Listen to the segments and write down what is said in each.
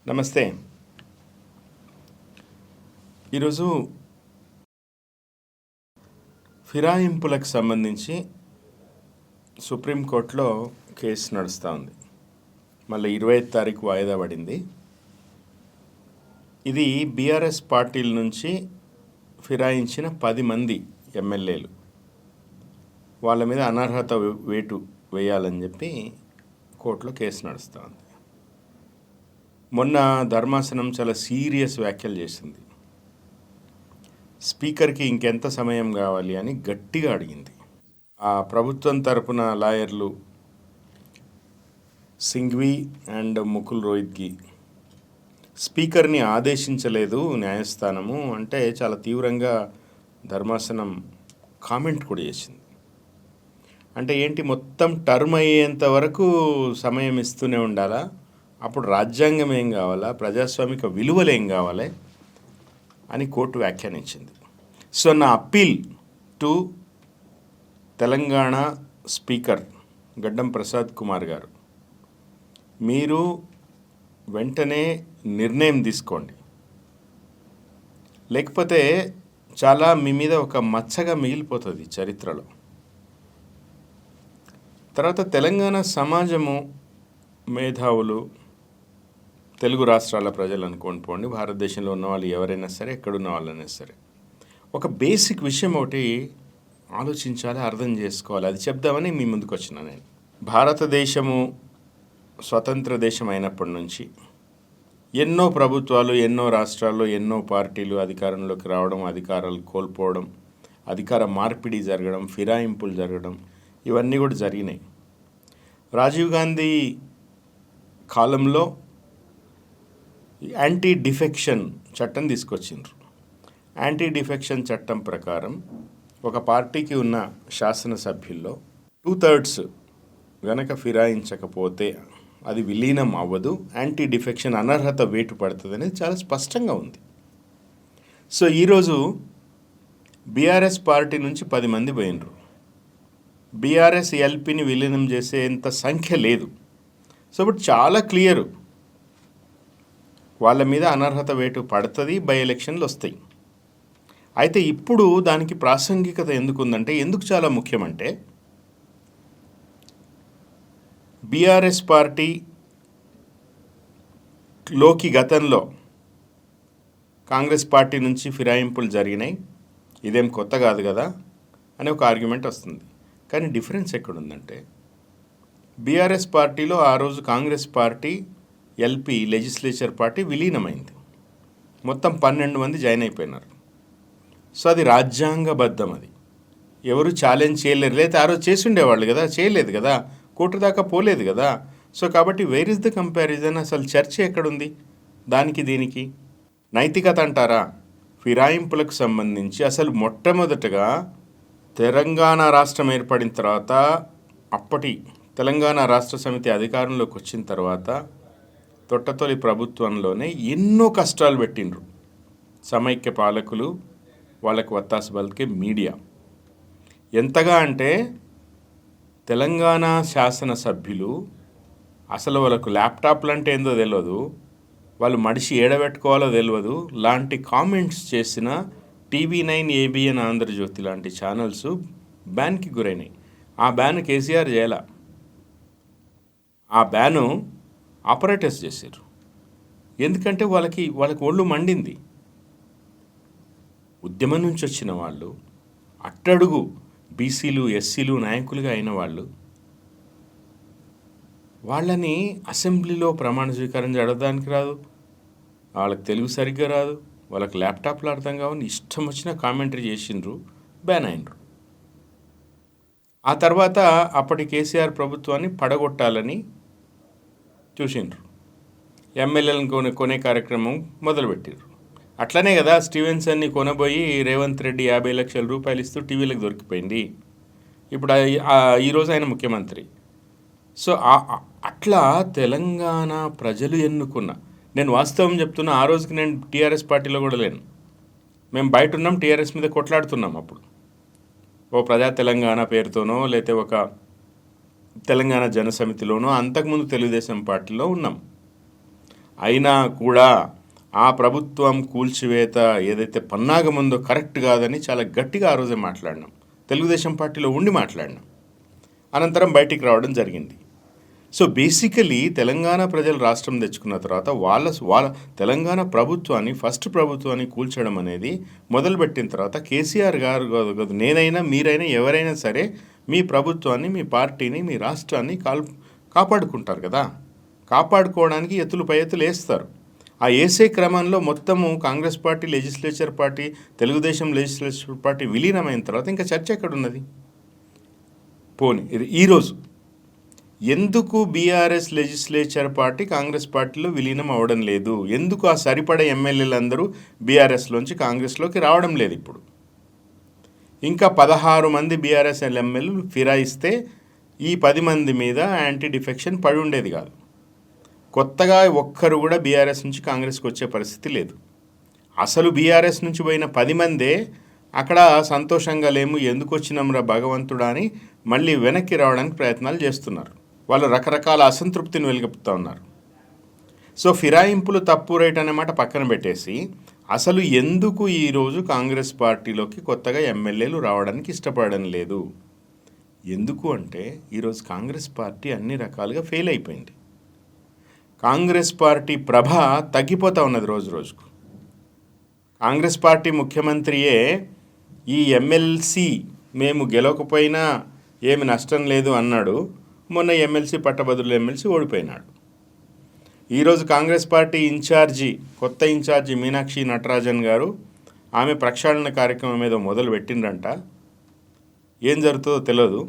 నమస్తే. ఈరోజు ఫిరాయింపులకు సంబంధించి సుప్రీంకోర్టులో కేసు నడుస్తూ ఉంది. మళ్ళీ 25 తారీఖు వాయిదా పడింది. ఇది బీఆర్ఎస్ పార్టీల నుంచి ఫిరాయించిన 10 మంది ఎమ్మెల్యేలు, వాళ్ళ మీద అనర్హత వేటు వేయాలని చెప్పి కోర్టులో కేసు నడుస్తూ ఉంది. మొన్న ధర్మాసనం చాలా సీరియస్ వ్యాఖ్యలు చేసింది. స్పీకర్కి ఇంకెంత సమయం కావాలి అని గట్టిగా అడిగింది. ఆ ప్రభుత్వం తరపున లాయర్లు సింఘ్వి అండ్ ముకుల్ రోహిత్గి స్పీకర్ని ఆదేశించలేదు న్యాయస్థానము అంటే చాలా తీవ్రంగా ధర్మాసనం కామెంట్ కూడా చేసింది. అంటే ఏంటి, మొత్తం టర్మ్ అయ్యేంత వరకు సమయం ఇస్తూనే ఉండాలా? అప్పుడు రాజ్యాంగం ఏం కావాలా, ప్రజాస్వామిక విలువలు ఏం కావాలి అని కోర్టు వ్యాఖ్యానించింది. సో నా అప్పీల్ టు తెలంగాణ స్పీకర్ గడ్డం ప్రసాద్ కుమార్ గారు, మీరు వెంటనే నిర్ణయం తీసుకోండి, లేకపోతే చాలా మీ మీద ఒక మచ్చగా మిగిలిపోతుంది చరిత్రలో. తర్వాత తెలంగాణ సమాజము, మేధావులు, తెలుగు రాష్ట్రాల ప్రజలు అనుకోని పోండి, భారతదేశంలో ఉన్న వాళ్ళు ఎవరైనా సరే, ఎక్కడున్న వాళ్ళైనా సరే, ఒక బేసిక్ విషయం ఒకటి ఆలోచించాలి, అర్థం చేసుకోవాలి. అది చెప్దామని మీ ముందుకు వచ్చిన నేను. భారతదేశము స్వతంత్ర దేశం అయినప్పటి నుంచి ఎన్నో ప్రభుత్వాలు, ఎన్నో రాష్ట్రాల్లో ఎన్నో పార్టీలు అధికారంలోకి రావడం, అధికారాలు కోల్పోవడం, అధికార మార్పిడి జరగడం, ఫిరాయింపులు జరగడం, ఇవన్నీ కూడా జరిగినాయి. రాజీవ్ గాంధీ కాలంలో యాంటీ డిఫెక్షన్ చట్టం తీసుకొచ్చిండ్రు. యాంటీ డిఫెక్షన్ చట్టం ప్రకారం ఒక పార్టీకి ఉన్న శాసనసభ్యుల్లో 2/3 గనక ఫిరాయించకపోతే అది విలీనం అవ్వదు, యాంటీ డిఫెక్షన్ అనర్హత వేటు పడుతుంది అనేది చాలా స్పష్టంగా ఉంది. సో ఈరోజు బీఆర్ఎస్ పార్టీ నుంచి 10 మంది పోయినరు. బీఆర్ఎస్ ఎల్పీని విలీనం చేసేంత సంఖ్య లేదు. సో ఇప్పుడు చాలా క్లియరు, వాళ్ళ మీద అనర్హత వేటు పడుతుంది, బై ఎలక్షన్లు వస్తాయి. అయితే ఇప్పుడు దానికి ప్రాసంగికత ఎందుకుందంటే, ఎందుకు చాలా ముఖ్యమంటే, బీఆర్ఎస్ పార్టీలోకి గతంలో కాంగ్రెస్ పార్టీ నుంచి ఫిరాయింపులు జరిగినాయి, ఇదేం కొత్త కాదు కదా అనే ఒక ఆర్గ్యుమెంట్ వస్తుంది. కానీ డిఫరెన్స్ ఎక్కడుందంటే, బీఆర్ఎస్ పార్టీలో ఆ రోజు Congress party LP legislature party విలీనమైంది. మొత్తం 12 మంది జాయిన్ అయిపోయినారు. సో అది రాజ్యాంగబద్ధం, అది ఎవరు ఛాలెంజ్ చేయలేరు. లేదా ఆ రోజు చేసి ఉండేవాళ్ళు కదా, చేయలేదు కదా, కోర్టు దాకా పోలేదు కదా. సో కాబట్టి వేర్ ఇస్ ద కంపారిజన్? అసలు చర్చ ఎక్కడుంది దానికి దీనికి? నైతికత అంటారా? ఫిరాయింపులకు సంబంధించి అసలు మొట్టమొదటగా తెలంగాణ రాష్ట్రం ఏర్పడిన తర్వాత, అప్పటి తెలంగాణ రాష్ట్ర సమితి అధికారంలోకి వచ్చిన తర్వాత తొట్టతొలి ప్రభుత్వంలోనే ఎన్నో కష్టాలు పెట్టిండ్రు సమైక్య పాలకులు, వాళ్ళకు వత్తాసు పలికే మీడియా. ఎంతగా అంటే తెలంగాణ శాసనసభ్యులు అసలు వాళ్ళకు ల్యాప్టాప్లు అంటే ఏందో తెలియదు, వాళ్ళు మడిసి ఏడబెట్టుకోవాలో తెలియదు లాంటి కామెంట్స్ చేసిన TV9, ABN, ఆంధ్రజ్యోతి లాంటి ఛానల్స్ బ్యాన్కి గురైనాయి. ఆ బ్యాన్ కేసీఆర్ చేయాల, ఆ బ్యాను ఆపరేటర్స్ చేశారు. ఎందుకంటే వాళ్ళకి ఒళ్ళు మండింది. ఉద్యమం నుంచి వచ్చిన వాళ్ళు, అట్టడుగు బీసీలు, ఎస్సీలు నాయకులుగా అయిన వాళ్ళు, వాళ్ళని అసెంబ్లీలో ప్రమాణ స్వీకారం జరగడానికి రాదు, వాళ్ళకి తెలుగు సరిగ్గా రాదు, వాళ్ళకి ల్యాప్టాప్లు అర్థం కావని ఇష్టం వచ్చిన కామెంటరీ చేసిండ్రు, బ్యాన్ అయినరు. ఆ తర్వాత అప్పటి కేసీఆర్ ప్రభుత్వాన్ని పడగొట్టాలని చూసిండ్రు, ఎమ్మెల్యేలను కొనే కార్యక్రమం మొదలుపెట్టిండ్రు. అట్లనే కదా స్టీవెన్సన్ని కొనబోయి రేవంత్ రెడ్డి 50 లక్షల రూపాయలు ఇస్తూ టీవీలకు దొరికిపోయింది. ఇప్పుడు ఈరోజు ఆయన ముఖ్యమంత్రి. సో అట్లా తెలంగాణ ప్రజలు ఎన్నుకున్న, నేను వాస్తవం చెప్తున్నా, ఆ రోజుకి నేను టీఆర్ఎస్ పార్టీలో కూడా లేను, మేము బయట ఉన్నాం, టీఆర్ఎస్ మీద కొట్లాడుతున్నాం. అప్పుడు ఓ ప్రజా తెలంగాణ పేరుతోనో లేకపోతే ఒక తెలంగాణ జనసమితిలోనో, అంతకుముందు తెలుగుదేశం పార్టీలో ఉన్నాం. అయినా కూడా ఆ ప్రభుత్వం కూల్చివేత ఏదైతే పన్నాగం ఉందో కరెక్ట్ కాదని చాలా గట్టిగా ఆ రోజే మాట్లాడినాం. తెలుగుదేశం పార్టీలో ఉండి మాట్లాడినాం. అనంతరం బయటికి రావడం జరిగింది. సో బేసికలీ తెలంగాణ ప్రజలు రాష్ట్రం తెచ్చుకున్న తర్వాత వాళ్ళ తెలంగాణ ప్రభుత్వాన్ని ఫస్ట్ ప్రభుత్వాన్ని కూల్చడం అనేది మొదలుపెట్టిన తర్వాత కేసీఆర్ గారు కాదు, నేనైనా మీరైనా ఎవరైనా సరే మీ ప్రభుత్వాన్ని, మీ పార్టీని, మీ రాష్ట్రాన్ని కాపాడుకుంటారు కదా. కాపాడుకోవడానికి ఎత్తులపై ఎత్తులు వేస్తారు. ఆ వేసే క్రమంలో మొత్తము Congress party legislature party, Telugu Desam legislature party విలీనమైన తర్వాత ఇంకా చర్చ ఎక్కడున్నది? పోనీ ఈరోజు ఎందుకు బీఆర్ఎస్ లెజిస్లేచర్ పార్టీ కాంగ్రెస్ పార్టీలో విలీనం అవ్వడం లేదు? ఎందుకు ఆ సరిపడే ఎమ్మెల్యేలు అందరూ బీఆర్ఎస్లోంచి కాంగ్రెస్లోకి రావడం లేదు? ఇప్పుడు ఇంకా 16 మంది బీఆర్ఎస్ ఎమ్మెల్యేలు ఫిరాయిస్తే ఈ 10 మంది మీద యాంటీ డిఫెక్షన్ పడి ఉండేది కాదు. కొత్తగా ఒక్కరు కూడా బీఆర్ఎస్ నుంచి కాంగ్రెస్కి వచ్చే పరిస్థితి లేదు. అసలు బీఆర్ఎస్ నుంచి పోయిన 10 మందే అక్కడ సంతోషంగా లేము, ఎందుకు వచ్చినాంరా భగవంతుడా అని మళ్ళీ వెనక్కి రావడానికి ప్రయత్నాలు చేస్తున్నారు. వాళ్ళు రకరకాల అసంతృప్తిని వెలిగిపుతూ ఉన్నారు. సో ఫిరాయింపులు తప్పు రేట్ అనే మాట పక్కన పెట్టేసి అసలు ఎందుకు ఈరోజు కాంగ్రెస్ పార్టీలోకి కొత్తగా ఎమ్మెల్యేలు రావడానికి ఇష్టపడడం లేదు? ఎందుకు అంటే ఈరోజు కాంగ్రెస్ పార్టీ అన్ని రకాలుగా ఫెయిల్ అయిపోయింది. కాంగ్రెస్ పార్టీ ప్రభ తగ్గిపోతూ ఉన్నది రోజు రోజుకు. కాంగ్రెస్ పార్టీ ముఖ్యమంత్రియే ఈ ఎమ్మెల్సీ మేము గెలవకపోయినా ఏమి నష్టం లేదు అన్నాడు. మొన్న ఎమ్మెల్సీ పట్టభద్రుల ఎమ్మెల్సీ ఓడిపోయినాడు. ఈరోజు కాంగ్రెస్ పార్టీ ఇన్ఛార్జి, కొత్త ఇన్ఛార్జి మీనాక్షి నటరాజన్ గారు ఆమె ప్రక్షాళన కార్యక్రమం ఏదో మొదలు పెట్టిండ్రంట. ఏం జరుగుతుందో తెలియదు.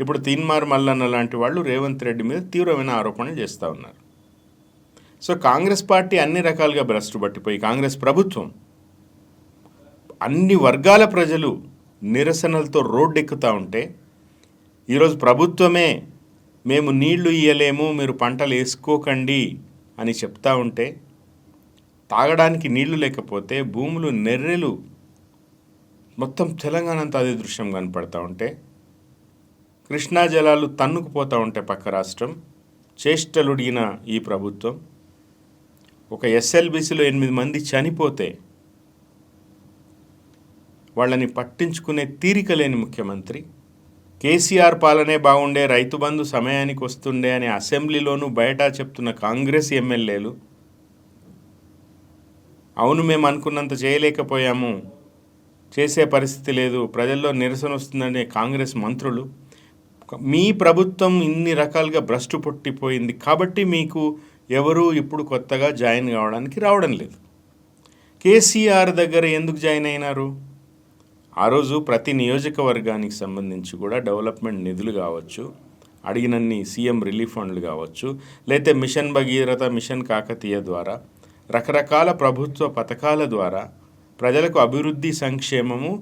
ఇప్పుడు తీన్మార్ మల్లన్న లాంటి వాళ్ళు రేవంత్ రెడ్డి మీద తీవ్రమైన ఆరోపణలు చేస్తూ ఉన్నారు. సో కాంగ్రెస్ పార్టీ అన్ని రకాలుగా భ్రష్టు పట్టిపోయి కాంగ్రెస్ ప్రభుత్వం అన్ని వర్గాల ప్రజలు నిరసనలతో రోడ్డెక్కుతూ ఉంటే ఈరోజు ప్రభుత్వమే మేము నీళ్లు ఇయ్యలేము, మీరు పంటలు వేసుకోకండి అని చెప్తా ఉంటే, తాగడానికి నీళ్లు లేకపోతే భూములు నెర్రెలు మొత్తం తెలంగాణ అంతా అదే దృశ్యం కనపడతా ఉంటే, కృష్ణా జలాలు తన్నుకుపోతూ ఉంటే పక్క రాష్ట్రం, చేష్టలుడిగిన ఈ ప్రభుత్వం, ఒక ఎస్ఎల్బీసీలో 8 మంది చనిపోతే వాళ్ళని పట్టించుకునే తీరిక లేని ముఖ్యమంత్రి, కేసీఆర్ పాలనే బాగుండే, రైతు బంధు సమయానికి వస్తుండే అని అసెంబ్లీలోనూ బయట చెప్తున్న కాంగ్రెస్ ఎమ్మెల్యేలు, అవును మేము అనుకున్నంత చేయలేకపోయాము, చేసే పరిస్థితి లేదు, ప్రజల్లో నిరసన వస్తుందనే కాంగ్రెస్ మంత్రులు, మీ ప్రభుత్వం ఇన్ని రకాలుగా భ్రష్టు పుట్టిపోయింది కాబట్టి మీకు ఎవరు ఇప్పుడు కొత్తగా జాయిన్ కావడానికి రావడం లేదు. కేసీఆర్ దగ్గర ఎందుకు జాయిన్ అయినారు? ఆ రోజు ప్రతి నియోజకవర్గానికి సంబంధించి కూడా డెవలప్మెంట్ నిధులు కావచ్చు, అడిగినన్ని సీఎం రిలీఫ్ ఫండ్లు కావచ్చు, లేకపోతే మిషన్ భగీరథ, మిషన్ కాకతీయ ద్వారా రకరకాల ప్రభుత్వ పథకాల ద్వారా ప్రజలకు అభివృద్ధి సంక్షేమము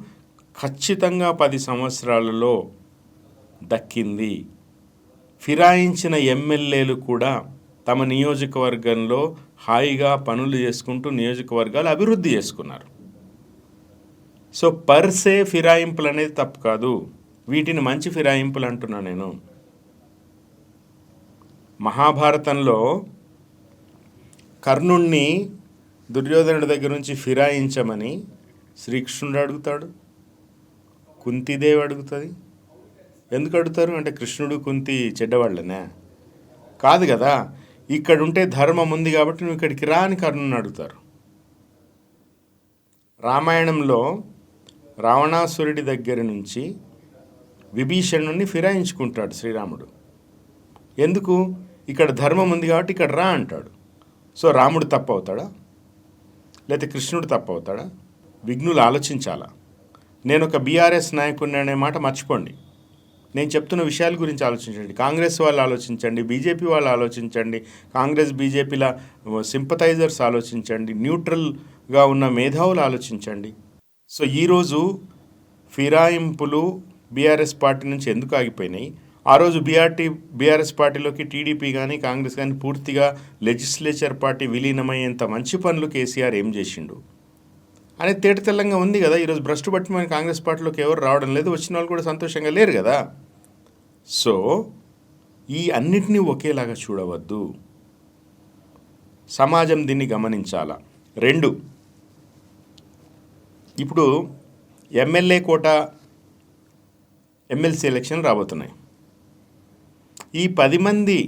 ఖచ్చితంగా 10 సంవత్సరాలలో దక్కింది. ఫిరాయించిన ఎమ్మెల్యేలు కూడా తమ నియోజకవర్గంలో హాయిగా పనులు చేసుకుంటూ నియోజకవర్గాలు అభివృద్ధి చేసుకున్నారు. సో పర్సే ఫిరాయింపులు అనేది తప్పు కాదు, వీటిని మంచి ఫిరాయింపులు అంటున్నా నేను. మహాభారతంలో కర్ణుణ్ణి దుర్యోధనుడి దగ్గర నుంచి ఫిరాయించమని శ్రీకృష్ణుడు అడుగుతాడు, కుంతీదేవి అడుగుతుంది. ఎందుకు అడుగుతారు అంటే కృష్ణుడు కుంతి చెడ్డవాళ్ళనే కాదు కదా, ఇక్కడ ఉంటే ధర్మం ఉంది కాబట్టి నువ్వు ఇక్కడికి రా అని కర్ణుని అడుగుతారు. రామాయణంలో రావణాసురుడి దగ్గర నుంచి విభీషణుని ఫిరాయించుకుంటాడు శ్రీరాముడు. ఎందుకు? ఇక్కడ ధర్మం ఉంది కాబట్టి ఇక్కడ రా అంటాడు. సో రాముడు తప్పు అవుతాడా లేకపోతే కృష్ణుడు తప్పు అవుతాడా? విఘ్నులు ఆలోచించాలా. నేను ఒక బీఆర్ఎస్ నాయకుడిని అనే మాట మర్చిపోండి. నేను చెప్తున్న విషయాల గురించి ఆలోచించండి. కాంగ్రెస్ వాళ్ళు ఆలోచించండి, బీజేపీ వాళ్ళు ఆలోచించండి, కాంగ్రెస్ బీజేపీల సింపథైజర్స్ ఆలోచించండి, న్యూట్రల్గా ఉన్న మేధావులు ఆలోచించండి. సో ఈరోజు ఫిరాయింపులు బీఆర్ఎస్ పార్టీ నుంచి ఎందుకు ఆగిపోయినాయి? ఆ రోజు బీఆర్ఎస్ పార్టీలోకి టీడీపీ కానీ కాంగ్రెస్ కానీ పూర్తిగా లెజిస్లేచర్ పార్టీ విలీనమయ్యేంత మంచి పనులు కేసీఆర్ ఏం చేసిండు అనేది తేటతెల్లంగా ఉంది కదా. ఈరోజు భ్రష్టు పట్టి మన కాంగ్రెస్ పార్టీలోకి ఎవరు రావడం లేదు, వచ్చిన వాళ్ళు కూడా సంతోషంగా లేరు కదా. సో ఈ అన్నిటినీ ఒకేలాగా చూడవద్దు. సమాజం దీన్ని గమనించాలా. 2, ఇప్పుడు ఎమ్మెల్యే కోట ఎమ్మెల్సీ ఎలక్షన్ రాబోతున్నాయి. ఈ 10 మంది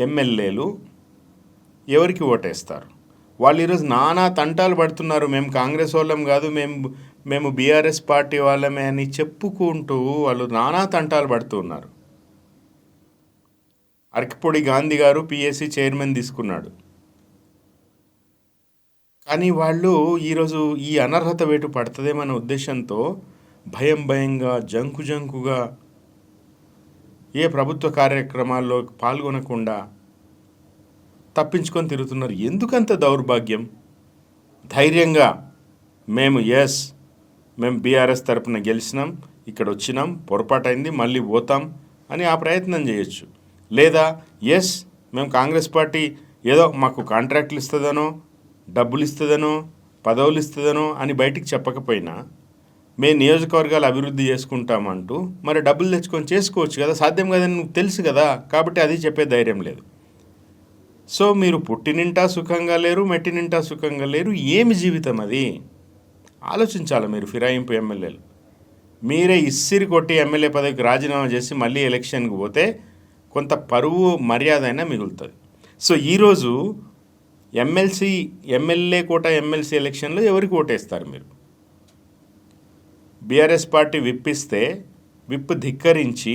ఎమ్మెల్యేలు ఎవరికి ఓటేస్తారు? వాళ్ళు ఈరోజు నానా తంటాలు పడుతున్నారు. మేము కాంగ్రెస్ వాళ్ళం కాదు, మేము బీఆర్ఎస్ పార్టీ వాళ్ళమే అని చెప్పుకుంటూ వాళ్ళు నానా తంటాలు పడుతున్నారు. అరకిపొడి గాంధీ గారు పిఎస్సి చైర్మన్ తీసుకున్నాడు. కానీ వాళ్ళు ఈరోజు ఈ అనర్హత వేటు పడుతుందేమన్న ఉద్దేశంతో భయంగా జంకుగా ఏ ప్రభుత్వ కార్యక్రమాల్లో పాల్గొనకుండా తప్పించుకొని తిరుగుతున్నారు. ఎందుకంత దౌర్భాగ్యం? ధైర్యంగా మేము బీఆర్ఎస్ తరపున గెలిచినాం, ఇక్కడ వచ్చినాం, పొరపాటైంది, మళ్ళీ పోతాం అని ఆ ప్రయత్నం చేయొచ్చు. లేదా మేము కాంగ్రెస్ పార్టీ ఏదో మాకు కాంట్రాక్టులు ఇస్తుందనో, డబ్బులు ఇస్తుందనో, పదవులు ఇస్తుందనో అని బయటికి చెప్పకపోయినా మేము నియోజకవర్గాలు అభివృద్ధి చేసుకుంటామంటూ మరి డబ్బులు తెచ్చుకొని చేసుకోవచ్చు కదా. సాధ్యం కదని నువ్వు తెలుసు కదా, కాబట్టి అది చెప్పే ధైర్యం లేదు. సో మీరు పుట్టినింటా సుఖంగా లేరు, మెట్టినింటా సుఖంగా లేరు. ఏమి జీవితం అది? ఆలోచించాలి మీరు. ఫిరాయింపు ఎమ్మెల్యేలు మీరే ఇస్సిరి కొట్టి ఎమ్మెల్యే పదవికి రాజీనామా చేసి మళ్ళీ ఎలక్షన్కి పోతే కొంత పరువు మర్యాద అయినా మిగులుతుంది. సో ఈరోజు ఎమ్మెల్యే కోట ఎమ్మెల్సీ ఎలక్షన్లో ఎవరికి ఓటేస్తారు మీరు? బీఆర్ఎస్ పార్టీ విప్పిస్తే విప్పు ధిక్కరించి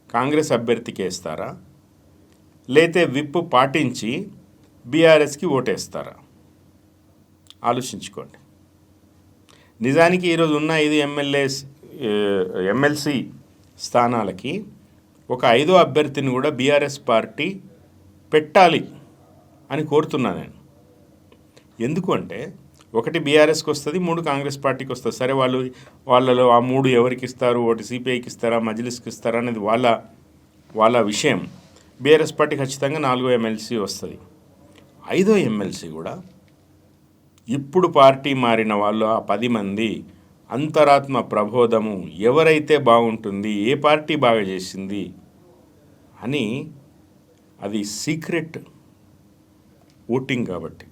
కాంగ్రెస్ అభ్యర్థికి వేస్తారా, లేతే విప్పు పాటించి బీఆర్ఎస్కి ఓటేస్తారా? ఆలోచించుకోండి. నిజానికి ఈరోజు ఉన్న 5 ఎమ్మెల్సీ స్థానాలకి ఒక 5వ అభ్యర్థిని కూడా బీఆర్ఎస్ పార్టీ పెట్టాలి అని కోరుతున్నాను నేను. ఎందుకు అంటే 1 బీఆర్ఎస్కి వస్తుంది, 3 కాంగ్రెస్ పార్టీకి వస్తుంది. సరే వాళ్ళలో ఆ 3 ఎవరికి ఇస్తారు, 1 సిపిఐకి ఇస్తారా, మజ్లిస్కి ఇస్తారా అనేది వాళ్ళ విషయం. బీఆర్ఎస్ పార్టీ ఖచ్చితంగా 4వ ఎమ్మెల్సీ వస్తుంది. 5వ ఎమ్మెల్సీ కూడా ఇప్పుడు పార్టీ మారిన వాళ్ళు ఆ 10 మంది అంతరాత్మ ప్రబోధము, ఎవరైతే బాగుంటుంది, ఏ పార్టీ బాగా చేసింది అని, అది సీక్రెట్ ఓటింగ్ కాబట్టి.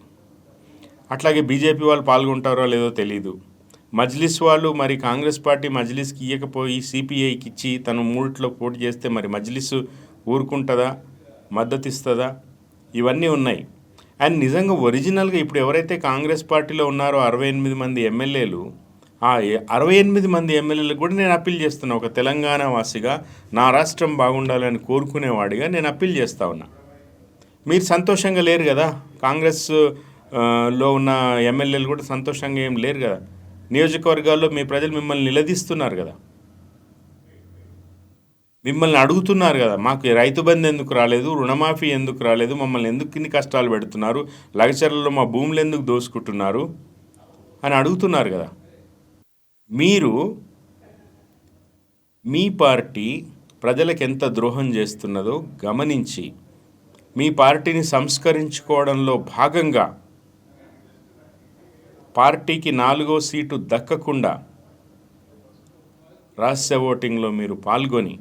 అట్లాగే బీజేపీ వాళ్ళు పాల్గొంటారో లేదో తెలీదు. మజ్లిస్ వాళ్ళు మరి కాంగ్రెస్ పార్టీ మజ్లిస్కి ఇవ్వకపోయి సిపిఐకి ఇచ్చి తను 3లో పోటీ చేస్తే మరి మజ్లిస్ ఊరుకుంటుందా, మద్దతు ఇస్తుందా? ఇవన్నీ ఉన్నాయి. అండ్ నిజంగా ఒరిజినల్గా ఇప్పుడు ఎవరైతే కాంగ్రెస్ పార్టీలో ఉన్నారో 68 మంది ఎమ్మెల్యేలు, ఆ 68 మంది ఎమ్మెల్యేలకు కూడా నేను అప్పీల్ చేస్తున్నా. ఒక తెలంగాణ వాసిగా, నా రాష్ట్రం బాగుండాలని కోరుకునేవాడిగా నేను అప్పీల్ చేస్తా ఉన్నా. మీరు సంతోషంగా లేరు కదా, కాంగ్రెస్ లో ఉన్న ఎమ్మెల్యేలు కూడా సంతోషంగా ఏం లేరు కదా. నియోజకవర్గాల్లో మీ ప్రజలు మిమ్మల్ని నిలదీస్తున్నారు కదా, మిమ్మల్ని అడుగుతున్నారు కదా, మాకు రైతు బంధు ఎందుకు రాలేదు, రుణమాఫీ ఎందుకు రాలేదు, మమ్మల్ని ఎందుకు ఇన్ని కష్టాలు పెడుతున్నారు, లగచర్లలో మా భూములు ఎందుకు దోసుకుంటున్నారు అని అడుగుతున్నారు కదా. మీరు మీ పార్టీ ప్రజలకు ఎంత ద్రోహం చేస్తున్నదో గమనించి మీ పార్టీని సంస్కరించుకోవడంలో భాగంగా పార్టీకి 4వ సీటు దక్కకుండా రహస్య ఓటింగ్లో మీరు పాల్గొని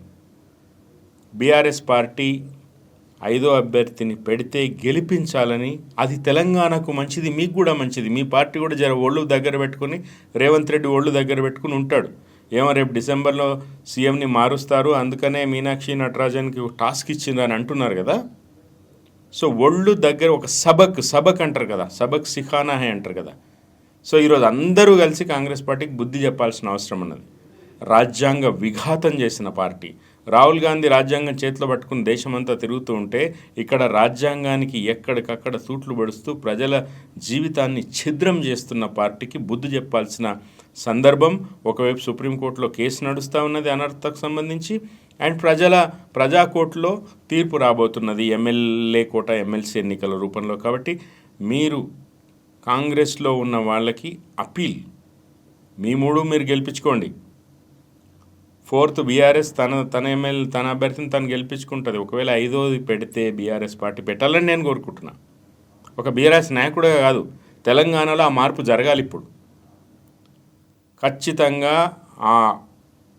బీఆర్ఎస్ పార్టీ 5వ అభ్యర్థిని పెడితే గెలిపించాలని. అది తెలంగాణకు మంచిది, మీకు కూడా మంచిది. మీ పార్టీ కూడా జర ఒళ్ళు దగ్గర పెట్టుకుని, రేవంత్ రెడ్డి ఒళ్ళు దగ్గర పెట్టుకుని ఉంటాడు. ఏమో రేపు డిసెంబర్లో సీఎంని మారుస్తారు, అందుకనే మీనాక్షి నటరాజన్కి టాస్క్ ఇచ్చిందని అంటున్నారు కదా. సో ఒళ్ళు దగ్గర ఒక సబక్ అంటారు కదా, సబక్ సిఖానా హై అంటారు కదా. సో ఈరోజు అందరూ కలిసి కాంగ్రెస్ పార్టీకి బుద్ధి చెప్పాల్సిన అవసరం ఉన్నది. రాజ్యాంగ విఘాతం చేసిన పార్టీ. రాహుల్ గాంధీ రాజ్యాంగం చేతిలో పట్టుకుని దేశమంతా తిరుగుతూ ఉంటే ఇక్కడ రాజ్యాంగానికి ఎక్కడికక్కడ సూట్లు పడుస్తూ ప్రజల జీవితాన్ని ఛిద్రం చేస్తున్న పార్టీకి బుద్ధి చెప్పాల్సిన సందర్భం. ఒకవైపు సుప్రీంకోర్టులో కేసు నడుస్తూ ఉన్నది అనర్థకు సంబంధించి, అండ్ ప్రజాకోర్టులో తీర్పు రాబోతున్నది ఎమ్మెల్యే కోట ఎమ్మెల్సీ ఎన్నికల రూపంలో. కాబట్టి మీరు కాంగ్రెస్లో ఉన్న వాళ్ళకి అపీల్, మీ 3 మీరు గెలిపించుకోండి. 4th బీఆర్ఎస్ తన అభ్యర్థిని తను గెలిపించుకుంటుంది. ఒకవేళ 5వది పెడితే బీఆర్ఎస్ పార్టీ పెట్టాలని నేను కోరుకుంటున్నా. ఒక బీఆర్ఎస్ నాయకుడే కాదు, తెలంగాణలో ఆ మార్పు జరగాలి. ఇప్పుడు ఖచ్చితంగా ఆ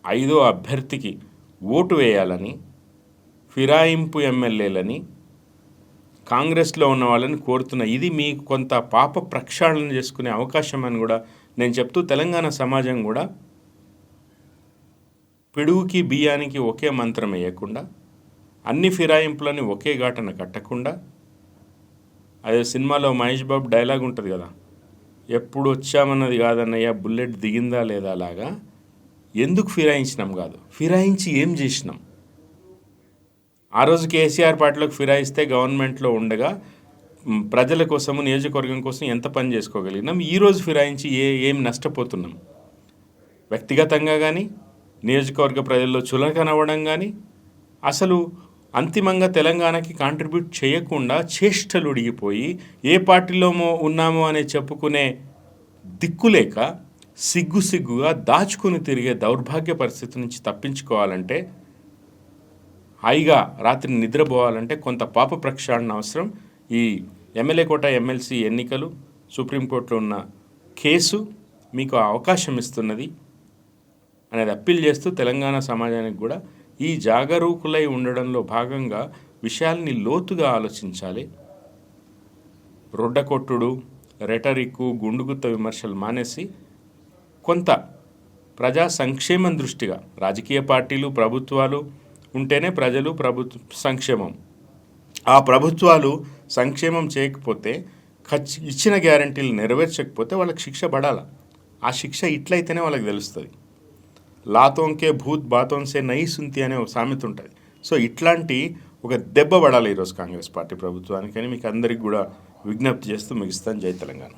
5వ అభ్యర్థికి ఓటు వేయాలని, ఫిరాయింపు ఎమ్మెల్యేలని కాంగ్రెస్లో ఉన్న వాళ్ళని కోరుతున్నా. ఇది మీకు కొంత పాప ప్రక్షాళన చేసుకునే అవకాశం అని కూడా నేను చెప్తూ, తెలంగాణ సమాజం కూడా పిడుగుకి బియ్యానికి ఒకే మంత్రం వేయకుండా, అన్ని ఫిరాయింపులని ఒకే ఘాటన కట్టకుండా, అదే సినిమాలో మహేష్ బాబు డైలాగ్ ఉంటుంది కదా, ఎప్పుడు వచ్చామన్నది కాదన్నయ్య బుల్లెట్ దిగిందా లేదా లాగా, ఎందుకు ఫిరాయించినాం కాదు, ఫిరాయించి ఏం చేసినాం. ఆ రోజు కేసీఆర్ పార్టీలోకి ఫిరాయిస్తే గవర్నమెంట్లో ఉండగా ప్రజల కోసము నియోజకవర్గం కోసం ఎంత పని చేసుకోగలిగినాం. ఈరోజు ఫిరాయించి ఏం నష్టపోతున్నాం. వ్యక్తిగతంగా కానీ, నియోజకవర్గ ప్రజల్లో చులకనవ్వడం కానీ, అసలు అంతిమంగా తెలంగాణకి కాంట్రిబ్యూట్ చేయకుండా చేష్టలు ఉడిగిపోయి ఏ పార్టీలో ఉన్నామో అని చెప్పుకునే దిక్కులేక సిగ్గుగా దాచుకుని తిరిగే దౌర్భాగ్య పరిస్థితి నుంచి తప్పించుకోవాలంటే, హాయిగా రాత్రి నిద్రపోవాలంటే కొంత పాప ప్రక్షాళన అవసరం. ఈ ఎమ్మెల్యే కోట ఎమ్మెల్సీ ఎన్నికలు, సుప్రీంకోర్టులో ఉన్న కేసు మీకు అవకాశం ఇస్తున్నది అనేది అప్పీల్ చేస్తూ, తెలంగాణ సమాజానికి కూడా ఈ జాగరూకులై ఉండడంలో భాగంగా విషయాల్ని లోతుగా ఆలోచించాలి. రొడ్డకొట్టుడు, రెటరిక్కు, గుండుగుత్త విమర్శలు మానేసి కొంత ప్రజా సంక్షేమం దృష్టిగా, రాజకీయ పార్టీలు, ప్రభుత్వాలు ఉంటేనే ప్రజలు, సంక్షేమం. ఆ ప్రభుత్వాలు సంక్షేమం చేయకపోతే, ఇచ్చిన గ్యారంటీలు నెరవేర్చకపోతే వాళ్ళకి శిక్ష పడాలి. ఆ శిక్ష ఇట్లయితేనే వాళ్ళకి తెలుస్తుంది. లాతోంకే భూత్ బాతోన్సే నహీ సున్తి అనే ఒక సామెత ఉంటుంది. సో ఇట్లాంటి ఒక దెబ్బ పడాలి ఈరోజు కాంగ్రెస్ పార్టీ ప్రభుత్వానికి అని మీకు అందరికి కూడా విజ్ఞప్తి చేస్తూ ముగిస్తాను. జై తెలంగాణ.